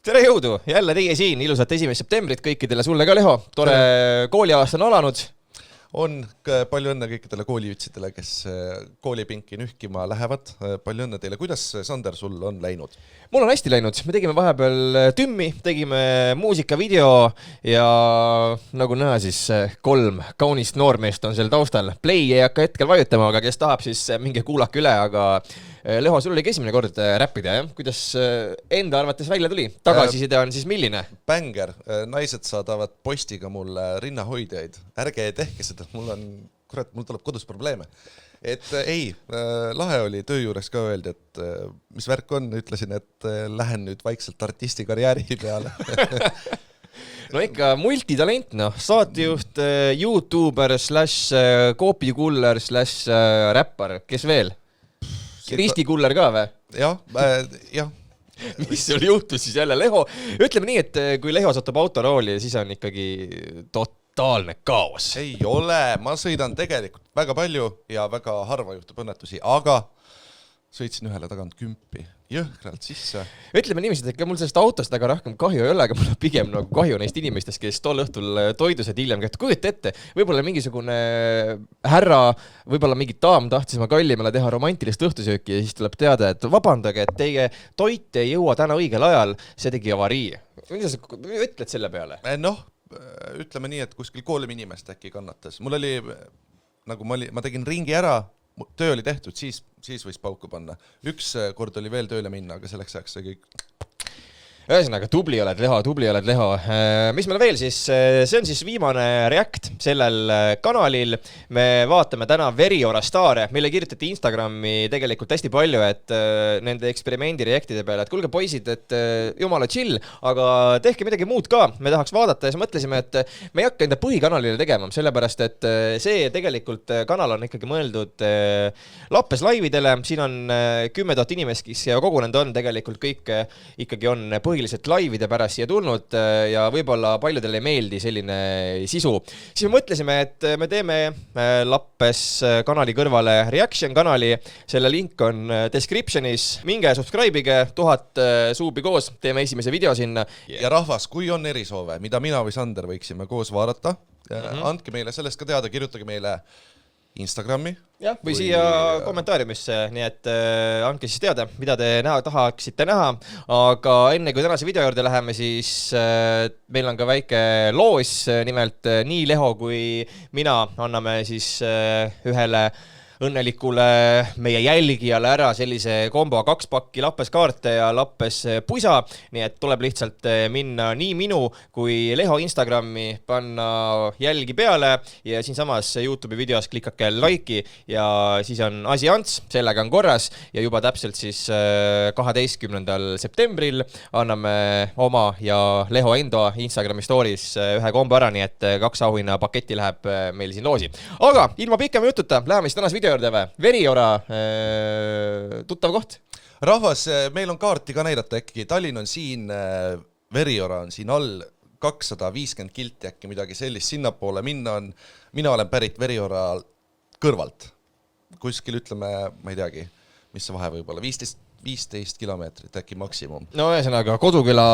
Tere jõudu, jälle teie siin, ilusat 1. septembrit kõikidele, sulle ka Leho, tore kooliaasta on alanud. On palju õnne kõikidele kooliütsidele, kes koolipinki nühkima lähevad, palju õnne teile. Kuidas, Sander, sul on läinud? Mul on hästi läinud, me tegime vahepeal tümmi, tegime muusikavideo ja nagu näha siis 3 kaunist noormeest on seal taustal. Play ei hakka hetkel vajutama, aga kes tahab siis minge kuulake üle, aga Leho, sul oli esimene kord räppida, jah? Kuidas enda arvates välja tuli? Tagasiside on siis milline? Bänger, naised saadavad postiga mulle rinnahoidjaid. Ärge tehke seda, mul tuleb kodus probleeme. Et ei, lahe oli töö juures ka öeldi, et mis värk on, ütlesin, et lähen nüüd vaikselt artisti karjääri peale. No ikka multitalent, saatejuht, YouTuber / koopikuller / räppar, kes veel? Ristikuller ka või? Jah. Mis sul juhtus siis jälle, Leho? Ütleme nii, et kui Leho satub autorooli, siis on ikkagi totaalne kaos. Ei ole, ma sõidan tegelikult väga palju ja väga harva juhtub õnnetusi, aga sõitsin ühele tagant 10 jõhkralt sisse. Ütleme niiviisi, et mul sellest autost väga rohkem kahju ei ole, aga mul on pigem nagu kahju neist inimestest, kes tol õhtul toidused hiljem kätte. Kujuta ette, võib-olla mingisugune härra, võib-olla mingi daam tahtis ma kallimale teha romantilist õhtusööki ja siis tuleb teada, et vabandage, et teie toit ei jõua täna õigel ajal, see tegi avarii. Mida sa ütled selle peale? Ütleme nii, et kuskil 3 inimest äkki kannatas. Mul oli, nagu ma tegin ringi ära, töö oli tehtud, siis võis pauku panna. Üks kord oli veel tööle minna, aga selleks ajaks see kõik. Ühesõnaga, tubli oled, Leho. Mis meil veel siis? See on siis viimane react sellel kanalil. Me vaatame täna Veriora staare. Meile kirjutati Instagrami tegelikult hästi palju, et nende eksperimendi reaktide peale, et kuulge poisid, et jumala chill, aga tehke midagi muud ka. Me tahaks vaadata ja siis mõtlesime, et me ei hakka enda põhikanalile tegema, sellepärast, et see tegelikult kanal on ikkagi mõeldud Lappes laividele. Siin on 10 000 inimest, kes kogunenud on, tegelikult kõik ikkagi on põhiliselt laivide pärast siia tulnud ja võib-olla paljudele ei meeldi selline sisu. Siis me mõtlesime, et me teeme Lappes kanali kõrvale reaction kanali. Selle link on descriptionis. Minge subscribe'ige, 1000 suubi koos. Teeme esimese video sinna. Ja rahvas, kui on erisoove, mida mina või Sander võiksime koos vaadata, andke meile sellest ka teada, kirjutage meile Instagrami. Jah, või siia kommentaariumisse, nii et andke siis teada, mida te tahaksite näha, aga enne kui tänase video juurde läheme, siis meil on ka väike loos, nimelt nii Leho kui mina anname siis ühele õnnelikule meie jälgijale ära sellise kombo 2 pakki Lappes kaarte ja Lappes pusa, nii et tuleb lihtsalt minna nii minu kui Leho Instagrami, panna jälgi peale ja siinsamas YouTube'i videos klikake like'i ja siis on asi ants, sellega on korras ja juba täpselt siis 12. septembril anname oma ja Leho enda Instagrami stories ühe kombo ära, nii et 2 auhinna paketti läheb meil siin loosi. Aga ilma pikema jututa, läheme siis tänase video juurde või? Veriora, tuttav koht? Rahvas, meil on kaarti ka näidata äkki. Tallinn on siin, Veriora on siin all, 250 kilti äkki midagi sellist sinnapoole minna on. Mina olen pärit Veriora kõrvalt. Kuskil ütleme, ma ei teagi, mis see vahe võib olla, 15 kilomeetrit äkki maksimum. No ühesõnaga, Koduküla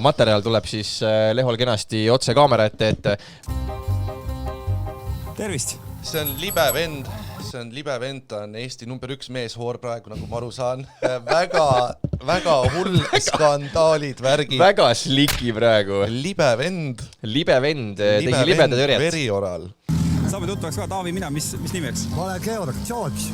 materjal tuleb siis Lehol kenasti otse kaamera ette. Tervist! See on libe vend, ta on Eesti number 1 meeshoor praegu, nagu ma aru saan. Väga hull skandaalid, värgid. Väga sliki praegu. Libe vend, tegi libeda tõrjet. Verioral. Saame tuttavaks ka, Taavi, mina, mis nimeks? Ma olen Georg, George.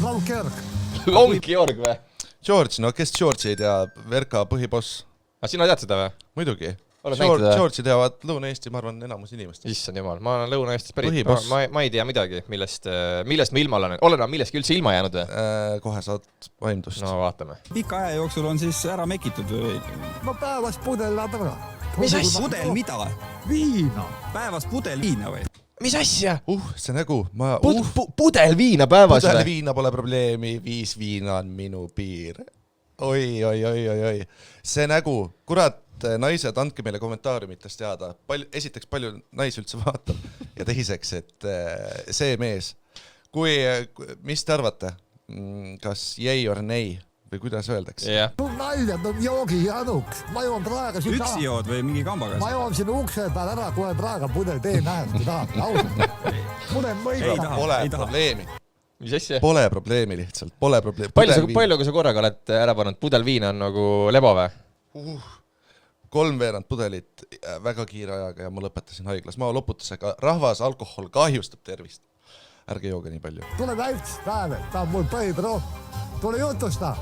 Long Georg. Long Georg või? George, no kes George ei tea, Verka põhiboss. Aga sina tead seda või? Muidugi. George'i teavad Lõuna-Eesti, ma arvan, enamus inimest. Issand jumal, ma olen Lõuna-Eestis pärit. Ma ei tea midagi, millest ma ilma olen. Olen millestki üldse ilma jäänud või? Kohe saad vaimdust. No vaatame. Pika aja jooksul on siis ära mekitud või? Ma päevas pudel läheb ära. Mis asja? Pudel mida? Viina. Päevas pudel viina või? Mis asja? See nägu. Pudel viina päevas või? Pudel viina pole probleemi, 5 viina on minu piir. Oi. See nägu, kurat, naised, andke meile kommentaariumites teada. Esiteks palju naisi üldse vaatab ja teiseks, et see mees. Mis te arvate? Kas yay or nay? või kuidas öeldakse? jah. Naljad on joogi januks. Ma joon praegu siin Üksi jood või mingi kambaga? Ma joon siin ukse peal ära, kohe praegu pudel tee näed, kui tahad. Ausalt. Pudel mõika. Pole probleemi. Mis asja? Pole probleemi lihtsalt. Pole probleemi. Palju sa korraga oled ära pannud? Pudel viin on nagu lebo või? 3 pudelit väga kiire ajaga ja ma lõpetasin haiglas maaloputusega. Rahvas, alkohol kahjustab tervist. Ärge jooge nii palju. Tule väikse päev, ta on mul põhipro. Tule jutusta.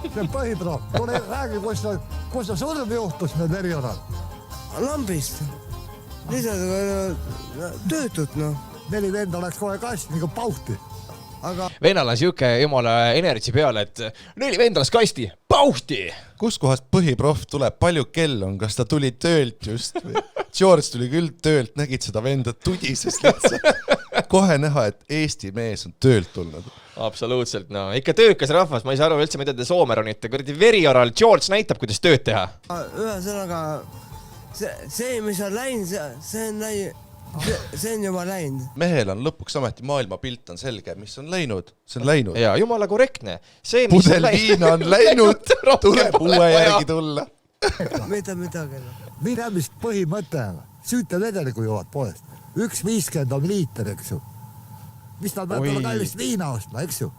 See on põhipro. Tule räägi, kus ta surm juhtus meil Verioral. Lambist. Lihtsalt töötud, noh. 4 venda oleks kohe kast, nagu pauhti. Aga Vennal on siuke jumala energy peale, et 4 venda las kasti, pauhti! Kus kohast põhiprof tuleb? Palju kell on? Kas ta tuli töölt just? George tuli küll töölt, nägid seda venda tudises lihtsalt. Kohe näha, et Eesti mees on töölt tulnud. Absoluutselt, no ikka töökas rahvas, ma ei saa aru üldse, mida te Soomeronite, kuradi Verioral George näitab, kuidas tööd teha. ühesõnaga, see, mis on läinud, see on juba läinud. Mehel on lõpuks ameti maailmapilt on selge, mis on läinud. See on läinud. Ja jumala korrektne. Pudel viina on läinud, tuleb uue järgi tulla. Midagi. Mida, mis põhimõte on? Süüte vedeliku joovad poest. 1,50 on liiter, eks ju. Mis ta peab olla kallist viina ostma, eks ju?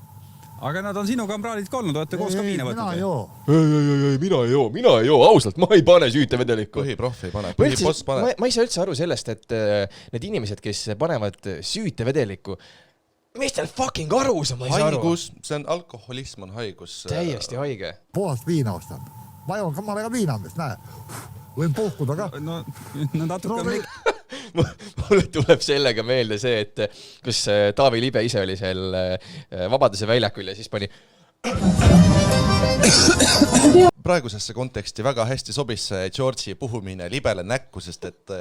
Aga nad on sinu kambraalid ka olnud, olete koos ka viina võtnud? Mina ei joo. Mina ei joo, ausalt, ma ei pane süütevedelikku. Põhiproff ei pane, põhipost pane. Ma ei saa üldse aru sellest, et need inimesed, kes panevad süütevedelikku, mis teil fucking arus on, ma ei saa aru. Haigus, see on alkoholism on haigus. Täiesti haige. Puhast viina ostan. Ma joon ka malega viinamist, näe. Võin puhkuda ka. No natuke Mulle tuleb sellega meelde see, et kus Taavi Libe ise oli seal Vabaduse väljakul ja siis pani praegusesse konteksti väga hästi sobis see George'i puhumine Libele näkku, sest et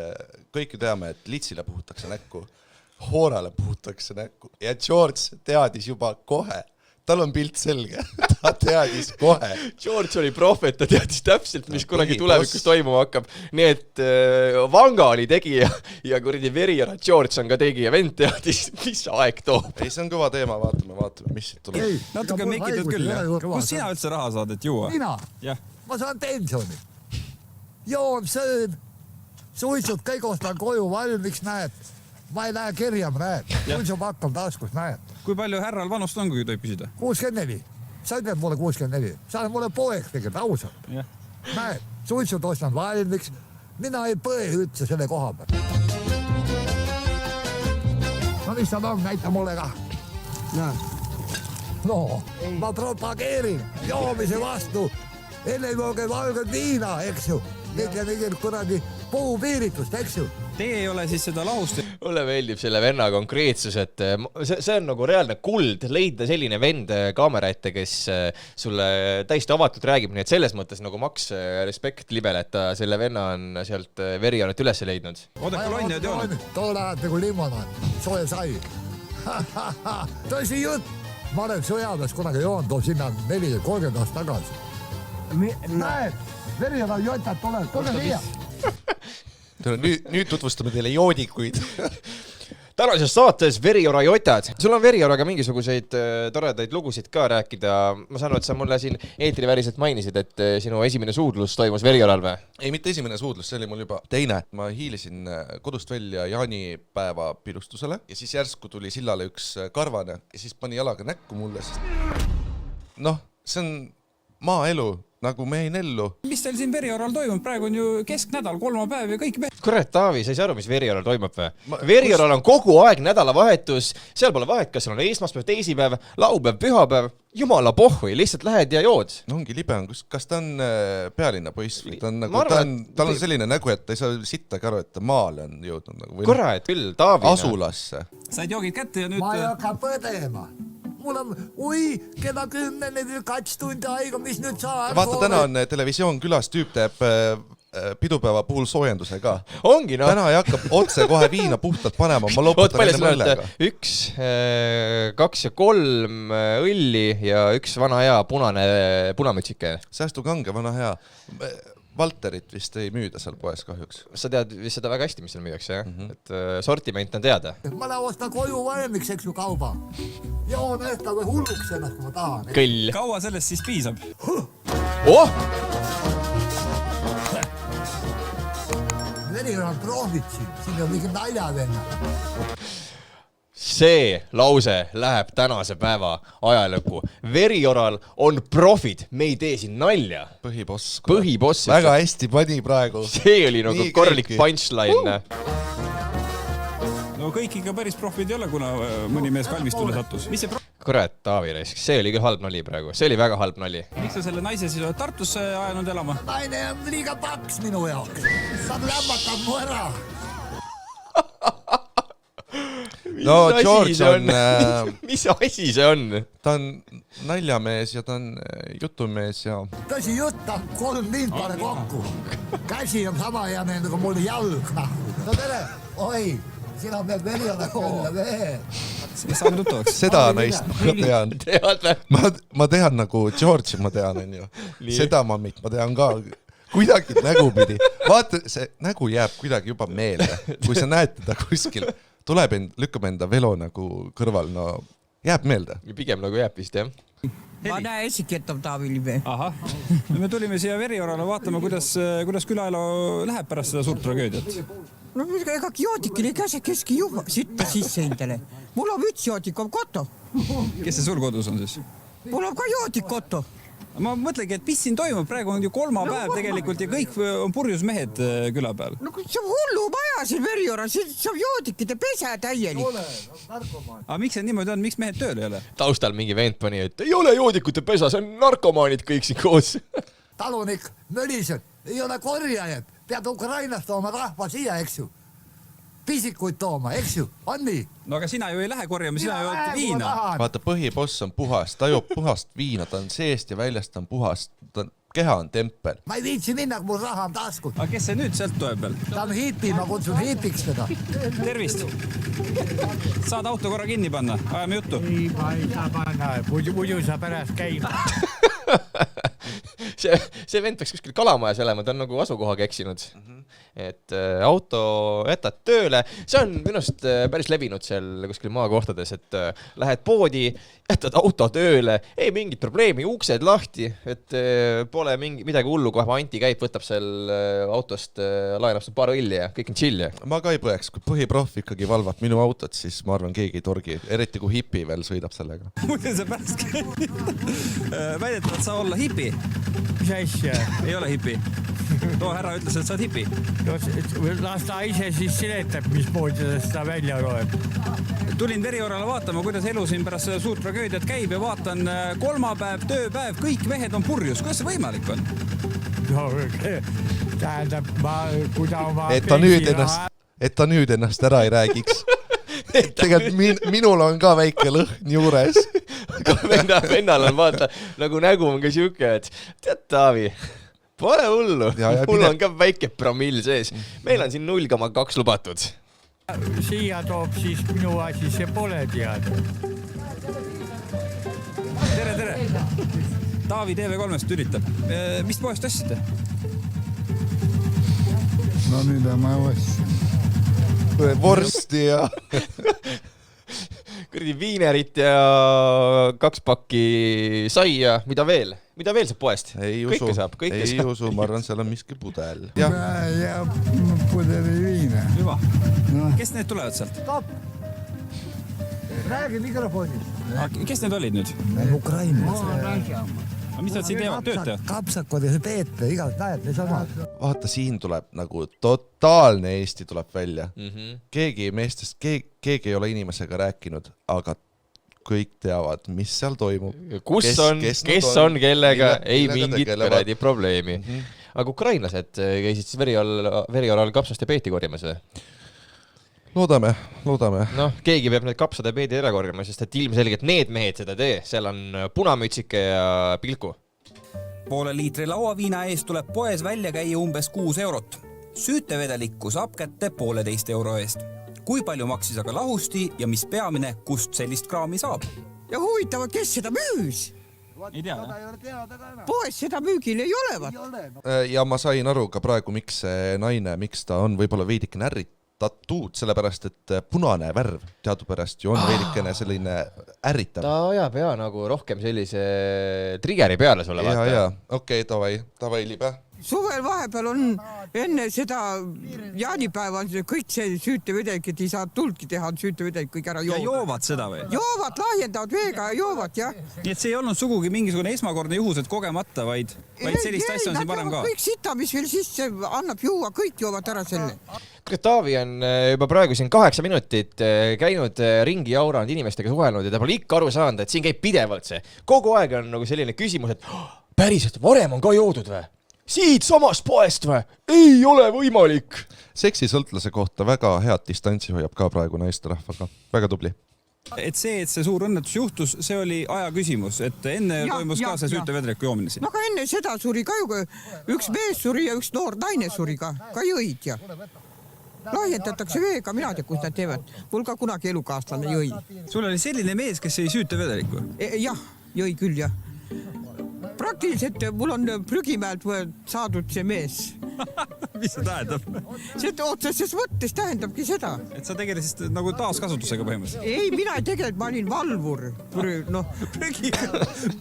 kõik ju teame, et Litsile puhutakse näkku, Hoorale puhutakse näkku ja George teadis juba kohe. Tal on pilt selge, ta teadis kohe. George oli prohvet, ta teadis täpselt, mis kunagi tulevikus toimuma hakkab. Nii et Vanga oli tegija ja kuradi Verioral George on ka tegija. Vend teadis, mis aeg toob. Ei, see on kõva teema, vaatame, mis siit tuleb. natuke mekitud küll. Kus sina üldse raha saad, et juua? Mina? Jah. Ma saan pensioni. Joon, söön, suitsud kõik ostan koju valmiks, näed. Ma ei lähe kirjam, näed. Suitsupakk on taskus, näed. Kui palju härral vanust on, kui tohib küsida? 64. Sa ütled mulle 64. Sa oled mulle poeg tegelikult, ausalt. Näed, suitsud ostan valmiks. Mina ei põe üldse selle koha peal. No mis nad on, näita mulle ka. No, ma propageerin joomise vastu. Enne jooge valged viina, eks ju. Need kuradi puupiiritust, eks ju. Teie ei ole siis seda lahust? Mulle meeldib selle venna konkreetsus, et see on nagu reaalne kuld leida selline vend kaamera ette, kes sulle täiesti avatult räägib, nii et selles mõttes nagu maks respekt Libele, et ta selle venna on sealt Veriorat üles leidnud. Oodake lonni ja teonud. Too läheb nagu limonaad, soe sai. Tõsi jutt. Ma olen sõjaväes kunagi joon, too sinna 40-30 aastat tagasi. Näed, Verioral jotad tuleb, tulge viia. Nüüd tutvustame teile joodikuid. Tänases saates Veriora jotad. Sul on Verioraga mingisuguseid toredaid lugusid ka rääkida. Ma saan aru, et sa mulle siin eetriväriselt mainisid, et sinu esimene suudlus toimus Verioral või? Ei, mitte esimene suudlus, see oli mul juba teine. Ma hiilisin kodust välja jaanipäeva pilustusele ja siis järsku tuli sillale üks karvane ja siis pani jalaga näkku mulle. Noh, see on maaelu. Nagu me ei nellu. Mis teil siin Verioral toimub? Praegu on ju kesknädal, 3. päev ja kõik Kurat, Taavi, sa ei saa aru, mis Verioral toimub või? Verioral on kogu aeg nädalavahetus, seal pole vahet, kas on esmaspäev, teisipäev, laupäev, pühapäev, jumala pohhui, lihtsalt lähed ja jood. No ongi libe on, kas ta on pealinna poiss või ta on nagu, tal on selline nägu, et ta ei saa sittagi aru, et ta maale on jõudnud nagu, kurat, küll, Taavi. Asulasse. Said joogid kätte ja nüüd... Ma ei hakka põdema. Mul on, keda 10 2 tundi aega, mis nüüd saab? Vaata, täna on televisioon külas, tüüp teeb pidupäeva puhul soojenduse ka. Ongi, no. Täna ei hakka otse kohe viina puhtalt panema, ma loputan enne mõllega. 1, 2 ja 3 õlli ja 1 vana hea punamütsike. Säästukange, vana hea. Valterit vist ei müüda seal poes kahjuks. Sa tead vist seda väga hästi, mis seal müüakse, jah? Et sortiment on teada. Ma lähen ostan koju valmiks, eks ju kauba. joon ehk või hulluks ennast, kui ma tahan. kõll . kaua sellest siis piisab ? Oh! Verioral on profid siin on mingi naljad enne. See lause läheb tänase päeva ajalukku. Verioral on profid, me ei tee siin nalja . Põhiboss . Põhiboss . väga hästi pani praegu . See oli nagu Nii korralik käibki. punchline . no kõik ikka päris profid ei ole, kuna mõni mees kalmistule sattus . mis see Kurat, Taavi Raisk, see oli küll halb nali praegu. See oli väga halb nali. miks sa selle naise siis oled Tartusse ajanud elama ? Naine on liiga paks minu jaoks. Ta lämmatab mu ära. no George on , mis asi see on ? ta on naljamees ja ta on jutumees ja Tõsi jutt, ta 3 mind pane kokku. Käsi on sama hea meelde kui mul jalg . No tere, oi, sina pead Verioral külla veel. saan tuttavaks . seda naist ma tean . Tead või ? ma tean nagu George'i ma tean , onju . seda mammit ma tean ka kuidagi nägupidi . vaata , see nägu jääb kuidagi juba meelde , kui sa näed teda kuskil , tuleb lükkab enda velo nagu kõrval , no jääb meelde . Pigem nagu jääb vist jah . ma näen esiketab Taavi Libe . ahah , me tulime siia Veriorale vaatama , kuidas külaelu läheb pärast seda suurt tragöödiat . no ega jootikil ei käse keski juba sitta sisse endale . mul on üks jootik on koto . kes see sul kodus on siis ? mul on ka jootik koto . ma mõtlengi , et mis siin toimub , praegu on ju kolmapäev tegelikult ja kõik on purjus mehed küla peal . no see on hullu maja siin Verioral , siin saab jootikide pese täielik . aga miks see niimoodi on , miks mehed tööl ei ole ? Taustal mingi vend pani , et ei ole joodikute pesa , see on narkomaanid kõik siin koos . Talunik möliseb, ei ole korjajad. Pead Ukrainast tooma rahva siia, eks ju. Pisikuid tooma, eks ju, on nii? no aga sina ju ei lähe korjama , sina ju oled viina . vaata , põhiboss on puhas , ta joob puhast viina , ta on seest ja väljast ta on puhas , keha on tempel . Ma ei viitsi minna, kui mul raha on taskud. aga kes see nüüd sealt tuleb veel ? Ta on hiipi, ma kutsun hiipiks teda. tervist . saad auto korra kinni panna , ajame juttu . ei , ma ei saa panna , muidu sa pärast käib . see vend peaks kuskil Kalamajas olema , ta on nagu asukohaga eksinud . Et auto jätad tööle , see on minu arust päris levinud seal kuskil maakohtades , et lähed poodi , jätad auto tööle , ei mingit probleemi , uksed lahti , et pole midagi hullu , kohe Anti käib , võtab seal autost , laenab seal paar õlli ja kõik on chill . ma ka ei põeks , kui põhiproff ikkagi valvab minu autot , siis ma arvan , keegi ei torgi , eriti kui hipi veel sõidab sellega . muidu sa pärast väidetavalt sa olla hipi . mis asja ? ei ole hipi . too härra ütles , et sa oled hipi . las ta ise siis seletab , mismoodi ta seda välja loeb . tulin Veriorale vaatama , kuidas elu siin pärast seda suurt tragöödiat käib ja vaatan kolmapäev , tööpäev , kõik mehed on purjus , kuidas see võimalik on ? no tähendab , kui ta oma et ta nüüd ennast ära ei räägiks . tegelikult minul on ka väike lõhn juures . aga vennal on vaata , nagu nägu on ka siuke , et tead Taavi , pole hullu , mul on ka väike promill sees , meil on siin 0,2 lubatud . siia toob , siis minu asi see pole teada . tere . Taavi TV3-st üritab . mis poest ostsite ? No mida ma ostsin? vorsti ja kuradi viinerit ja 2 pakki saia , mida veel saab poest ? ei usu , ei usu , ma arvan , seal on miski pudel . jah , Ja pudeli viina. Juba . Kes need tulevad sealt ? Räägi mikrofonis. Kes need olid nüüd ? Ukrainas. Mis nad siin teevad , tööd teevad ? Kapsakod ja see Peeter , igalt näed niisama. vaata , siin tuleb nagu totaalne Eesti tuleb välja . keegi meestest , keegi ei ole inimesega rääkinud , aga kõik teavad , mis seal toimub . kus on , kes on kellega , ei mingit peredi probleemi . aga ukrainlased käisid siis Verioral kapsast ja peeti korjamas või ? loodame . noh , keegi peab need kapsad ja peedi ära korjama , sest et ilmselgelt need mehed seda tee , seal on punamütsike ja pilku . Poole liitri lauaviina eest tuleb poes välja käia umbes 6 eurot . Süütevedelikku saab kätte 1,5 euro eest . Kui palju maksis aga lahusti ja mis peamine , kust sellist kraami saab ? ja huvitav , kes seda müüs ? ei tea , jah ? poes seda müügil ei olevat . ja ma sain aru ka praegu , miks see naine , miks ta on võib-olla veidike tatuud, sellepärast et punane värv teadupärast ju on veidikene selline ärritav. Ta ajab nagu rohkem sellise triggeri peale sulle. Ja, okei, davai libe. Suvel vahepeal on enne seda jaanipäeva kõik see süütevedelik, et ei saa tuldki teha, süütevedelik kõik ära ja joovad seda või? Joovad, lahjendavad veega ja joovad, jah. Nii et see ei olnud sugugi mingisugune esmakordne juhus, et kogemata, vaid sellist asja on siin parem ka. Kõik sita, mis veel sisse annab juua, kõik joovad ära selle. Taavi on juba praegu siin 8 minutit käinud ringi jauranud inimestega suhelnud ja ta pole ikka aru saanud, et siin käib pidevalt see. Kogu aeg on nagu selline küsimus, et päriselt varem on ka joodud või? Siit samast poest või? Ei ole võimalik. Seksisõltlase kohta väga head distantsi hoiab ka praegu naisterahvaga. Väga tubli. Et see suur õnnetus juhtus, see oli aja küsimus, et enne toimus ka see süütevedeliku joomine siin. No ka enne seda suri ka ju, üks mees suri ja üks noor naine suri ka jõid ja lahjendatakse veega, mina tea, kus nad teevad. Mul ka kunagi elukaaslane jõi. Sul oli selline mees, kes jõi süütevedeliku? Jah, jõi küll, jah. Praktiliselt mul on prügimäelt saadud see mees. Mis see tähendab? See otseses mõttes tähendabki seda. Et sa tegelesid nagu taaskasutusega põhimõtteliselt? Ei, mina ei tegelenud, ma olin valvur.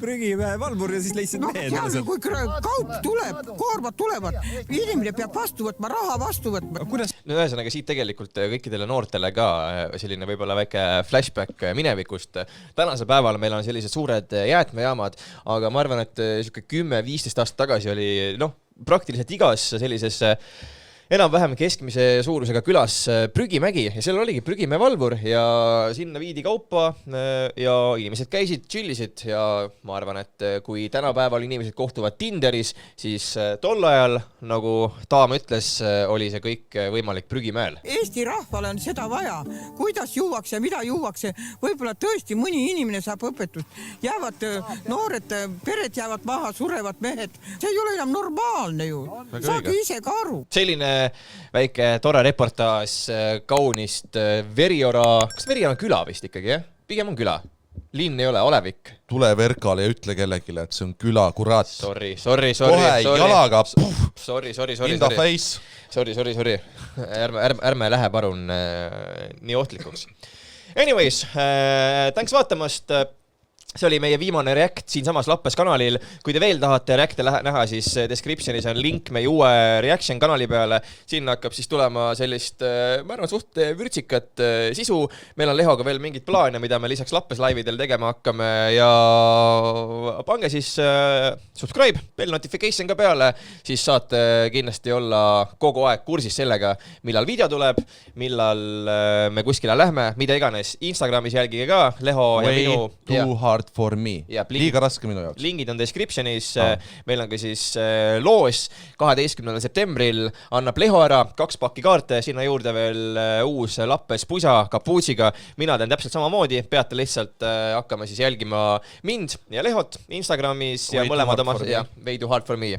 Prügimäe valvur ja siis leidsid mehed. Kui kaup tuleb, koormad tulevad, inimene peab vastu võtma, raha vastu võtma. Ühesõnaga siit tegelikult kõikidele noortele ka selline võib-olla väike flashback minevikust. Tänase päeval meil on sellised suured jäätmejaamad, aga ma arvan, et 10-15 aastat tagasi oli praktiliselt igas sellises enam-vähem keskmise suurusega külas prügimägi ja seal oligi prügimäe valvur ja sinna viidi kaupa ja inimesed käisid, chillisid ja ma arvan, et kui tänapäeval inimesed kohtuvad Tinderis, siis tol ajal, nagu Taam ütles, oli see kõik võimalik prügimäel. Eesti rahvale on seda vaja, kuidas juuakse ja mida juuakse. Võib-olla tõesti mõni inimene saab õpetust. Jäävad noored, pered jäävad maha, surevad mehed. See ei ole enam normaalne ju. Saage ise ka aru. Selline väike tore reportaas kaunist Veriora. Kas Veriora on küla vist ikkagi, jah? Pigem on küla. Linn ei ole, Olevik. Tule Verkale ja ütle kellegile, et see on küla, kurat. Sorry. Kohe jalaga. Sorry. In the face. Sorry. Ärme lähe parun nii ohtlikuks. Anyways, thanks vaatamast. See oli meie viimane react siin samas Lappes kanalil. Kui te veel tahate reacte näha, siis descriptionis on link meie uue reaction kanali peale. Siin hakkab siis tulema sellist, ma arvan, suht vürtsikat sisu. Meil on Lehoga veel mingid plaane, mida me lisaks Lappes laividel tegema hakkame ja pange siis subscribe, bell notification ka peale, siis saate kindlasti olla kogu aeg kursis sellega, millal video tuleb, millal me kuskile lähme, mida iganes. Instagramis jälgige ka Leho ja minu. Too hard for me. Liiga raske minu jaoks. Lingid on descriptionis. Meil on ka siis loos 12. septembril annab Leho ära 2 pakki kaarte, sinna juurde veel uus Lappes pusa kapuutsiga. Mina teen täpselt samamoodi, peate lihtsalt hakkama siis jälgima mind ja Lehot Instagramis ja mõlemad oma way too hard for me.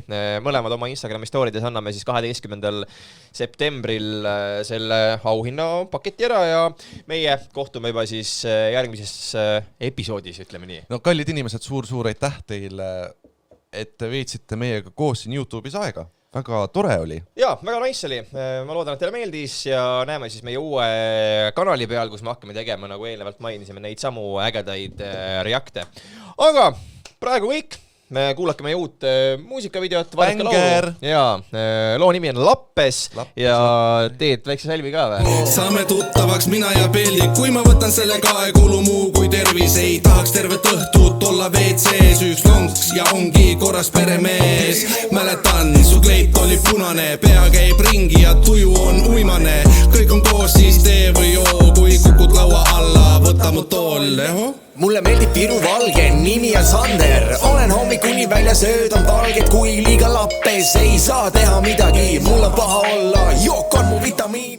Mõlemad oma Instagrami storydes anname siis 12. septembril selle auhinna paketi ära ja meie kohtume juba siis järgmises episoodis, ütleme nii. No kallid inimesed, suur aitäh teile, et te veetsite meiega koos siin YouTube'is aega. Väga tore oli. Jaa, väga nice oli. Ma loodan, et teile meeldis ja näeme siis meie uue kanali peal, kus me hakkame tegema, nagu eelnevalt mainisime, neid samu ägedaid reakte. Aga praegu kõik. Me kuulake meie uut muusikavideot. Banger! Jaa, loo nimi on Lappes ja teed väikse sälvi ka või? Saame tuttavaks mina ja Peldi, kui ma võtan selle ka ei kulu muu kui tervis. Ei tahaks tervet õhtut olla WC-s üks lonks ja ongi korras peremees. Mäletan, su kleit oli punane, pea käib ringi ja tuju on uimane. Kõik on koos, siis tee või joo, kui kukud laua alla, võta mu tool, Leho. Mulle meeldib Viru valge, nimi on Sander. Olen hommikuni välja söödan valget, kui liiga Lappes ei saa teha midagi. Mul on paha olla, jook on mu vitamiin.